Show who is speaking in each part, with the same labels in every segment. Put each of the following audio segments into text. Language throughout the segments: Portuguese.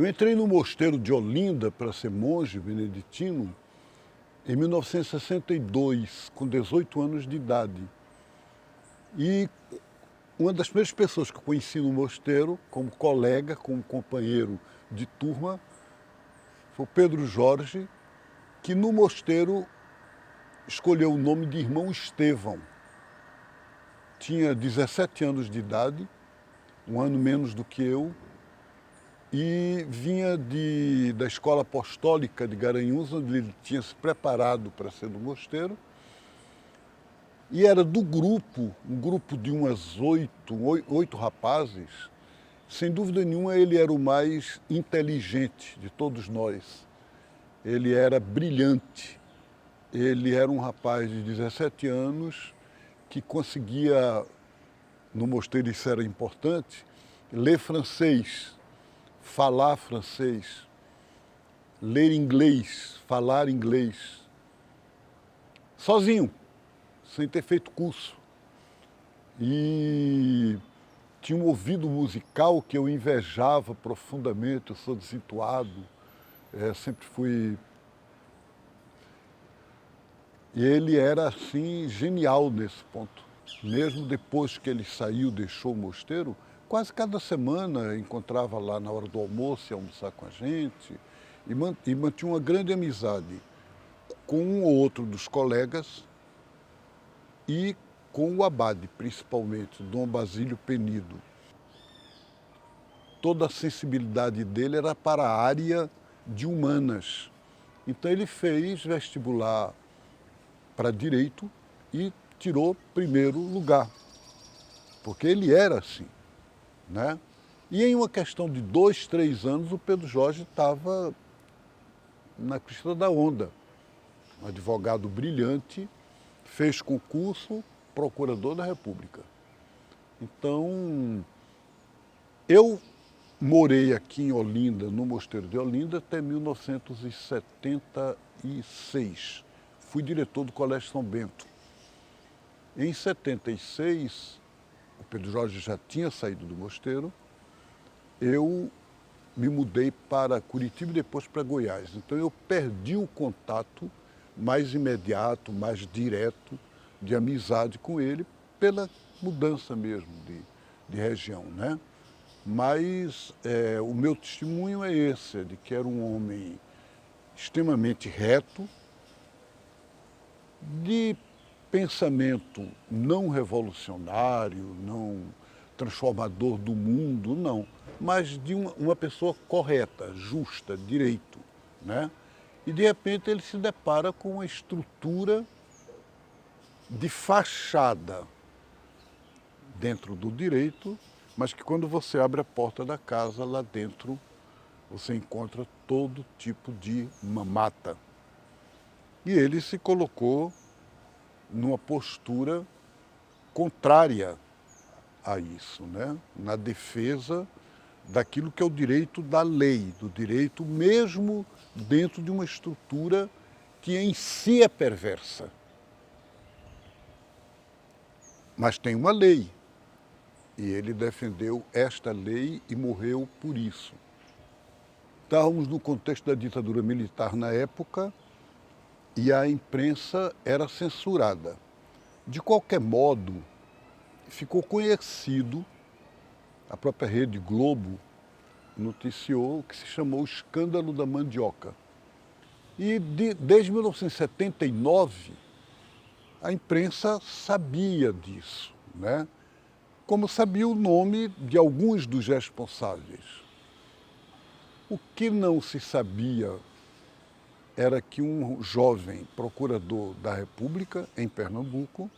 Speaker 1: Eu entrei no mosteiro de Olinda para ser monge beneditino em 1962, com 18 anos de idade. E uma das primeiras pessoas que eu conheci no mosteiro, como colega, como companheiro de turma, foi o Pedro Jorge, que no mosteiro escolheu o nome de irmão Estevão. Tinha 17 anos de idade, um ano menos do que eu, e vinha da escola apostólica de Garanhuns, onde ele tinha se preparado para ser do mosteiro, e era do grupo, um grupo de umas oito rapazes. Sem dúvida nenhuma, ele era o mais inteligente de todos nós. Ele era brilhante. Ele era um rapaz de 17 anos que conseguia, no mosteiro isso era importante, ler francês, falar francês, ler inglês, falar inglês, sozinho, sem ter feito curso. E tinha um ouvido musical que eu invejava profundamente. Eu sou desituado, sempre fui. E ele era, assim, genial nesse ponto. Mesmo depois que ele saiu, deixou o mosteiro, quase cada semana encontrava lá na hora do almoço, ia almoçar com a gente, e mantinha uma grande amizade com um ou outro dos colegas e com o abade, principalmente, Dom Basílio Penido. Toda a sensibilidade dele era para a área de humanas. Então ele fez vestibular para direito e tirou primeiro lugar, porque ele era assim, né? E em uma questão de 2, 3 anos, o Pedro Jorge estava na crista da onda. Um advogado brilhante, fez concurso, procurador da República. Então, eu morei aqui em Olinda, no Mosteiro de Olinda, até 1976. Fui diretor do Colégio São Bento. Em 76, o Pedro Jorge já tinha saído do mosteiro, eu me mudei para Curitiba e depois para Goiás. Então eu perdi o contato mais imediato, mais direto, de amizade com ele, pela mudança mesmo de região, né? Mas o meu testemunho é esse, de que era um homem extremamente reto, de pensamento não revolucionário, não transformador do mundo, não, mas de uma pessoa correta, justa, direito, né? E de repente ele se depara com uma estrutura de fachada dentro do direito, mas que quando você abre a porta da casa, lá dentro você encontra todo tipo de mamata. E ele se colocou numa postura contrária a isso, né? Na defesa daquilo que é o direito da lei, do direito mesmo dentro de uma estrutura que em si é perversa. Mas tem uma lei, e ele defendeu esta lei e morreu por isso. Estávamos no contexto da ditadura militar na época, e a imprensa era censurada. De qualquer modo, ficou conhecido, a própria Rede Globo noticiou o que se chamou o escândalo da mandioca. E desde 1979, a imprensa sabia disso, né? Como sabia o nome de alguns dos responsáveis. O que não se sabia era que um jovem procurador da República, em Pernambuco,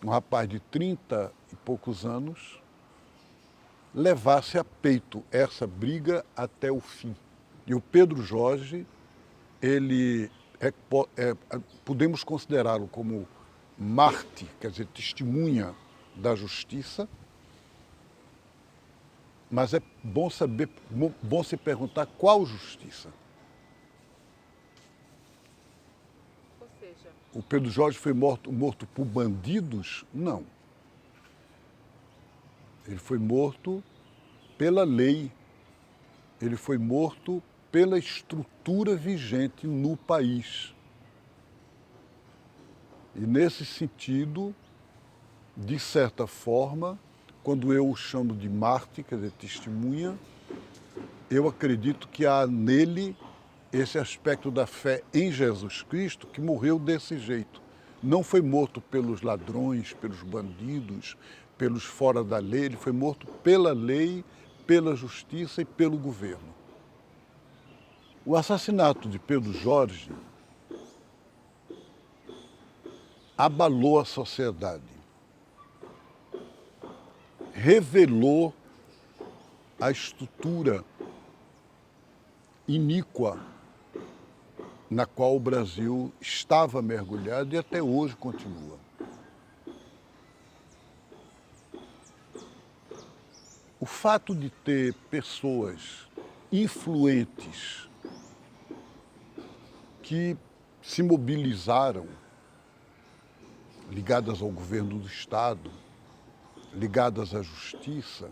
Speaker 1: um rapaz de 30 e poucos anos, levasse a peito essa briga até o fim. E o Pedro Jorge, ele podemos considerá-lo como mártir, quer dizer, testemunha da justiça, mas é bom saber, bom se perguntar qual justiça. O Pedro Jorge foi morto por bandidos? Não. Ele foi morto pela lei. ele foi morto pela estrutura vigente no país. E nesse sentido, de certa forma, quando eu o chamo de Marte, quer dizer, testemunha, eu acredito que há nele esse aspecto da fé em Jesus Cristo que morreu desse jeito. Não foi morto pelos ladrões, pelos bandidos, pelos fora da lei, ele foi morto pela lei, pela justiça e pelo governo. O assassinato de Pedro Jorge abalou a sociedade, revelou a estrutura iníqua na qual o Brasil estava mergulhado e até hoje continua. O fato de ter pessoas influentes que se mobilizaram, ligadas ao governo do Estado, ligadas à justiça,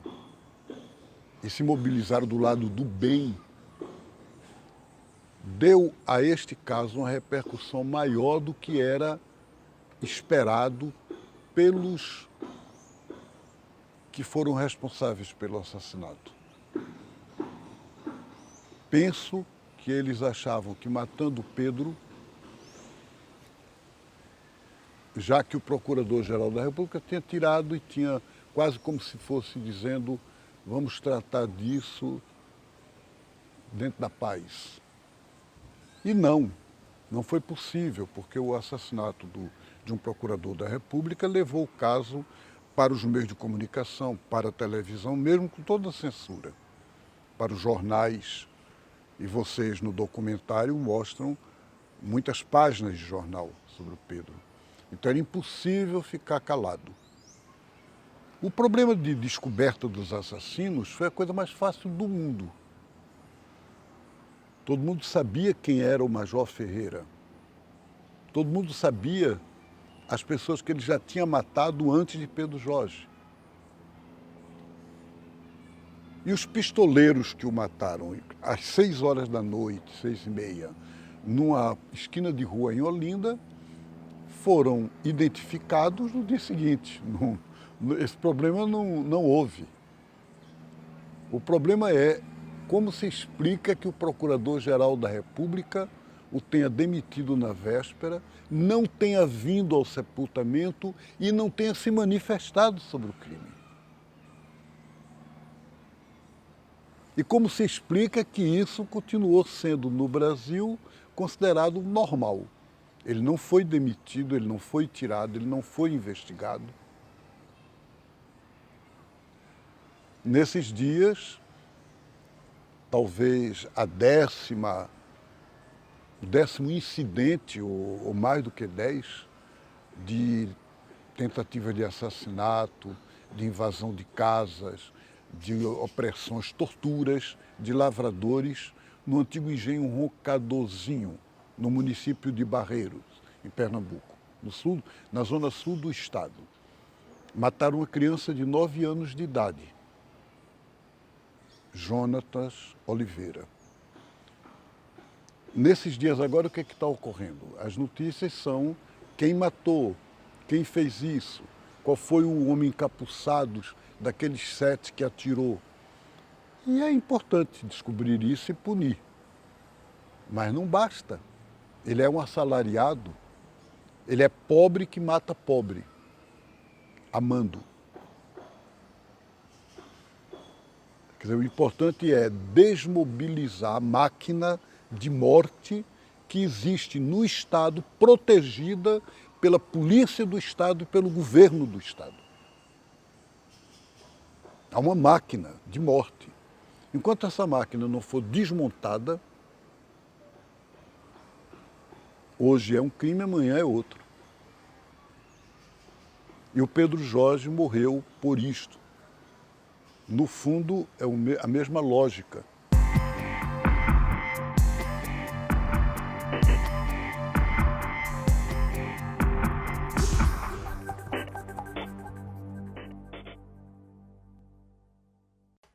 Speaker 1: e se mobilizaram do lado do bem, deu a este caso uma repercussão maior do que era esperado pelos que foram responsáveis pelo assassinato. Penso que eles achavam que matando Pedro, já que o Procurador-Geral da República tinha tirado e tinha quase como se fosse dizendo, vamos tratar disso dentro da paz. E não foi possível, porque o assassinato de um procurador da República levou o caso para os meios de comunicação, para a televisão, mesmo com toda a censura, para os jornais. E vocês no documentário mostram muitas páginas de jornal sobre o Pedro. Então era impossível ficar calado. O problema de descoberta dos assassinos foi a coisa mais fácil do mundo. Todo mundo sabia quem era o Major Ferreira. Todo mundo sabia as pessoas que ele já tinha matado antes de Pedro Jorge. E os pistoleiros que o mataram, às 6 horas da noite, 6h30, numa esquina de rua em Olinda, foram identificados no dia seguinte. Esse problema não houve. O problema é como se explica que o Procurador-Geral da República o tenha demitido na véspera, não tenha vindo ao sepultamento e não tenha se manifestado sobre o crime. E como se explica que isso continuou sendo, no Brasil, considerado normal. Ele não foi demitido, ele não foi tirado, ele não foi investigado. Nesses dias, talvez o 10º incidente, ou mais do que 10, de tentativa de assassinato, de invasão de casas, de opressões, torturas de lavradores no antigo engenho Roncadorzinho, no município de Barreiros, em Pernambuco, no sul, na zona sul do estado. Mataram uma criança de 9 anos de idade, Jonatas Oliveira. Nesses dias agora, o que está ocorrendo? As notícias são quem matou, quem fez isso, qual foi o homem encapuçado daqueles 7 que atirou. E é importante descobrir isso e punir. Mas não basta. Ele é um assalariado, ele é pobre que mata pobre, amando. Quer dizer, o importante é desmobilizar a máquina de morte que existe no Estado, protegida pela polícia do Estado e pelo governo do Estado. Há uma máquina de morte. Enquanto essa máquina não for desmontada, hoje é um crime, amanhã é outro. E o Pedro Jorge morreu por isto. No fundo, é a mesma lógica.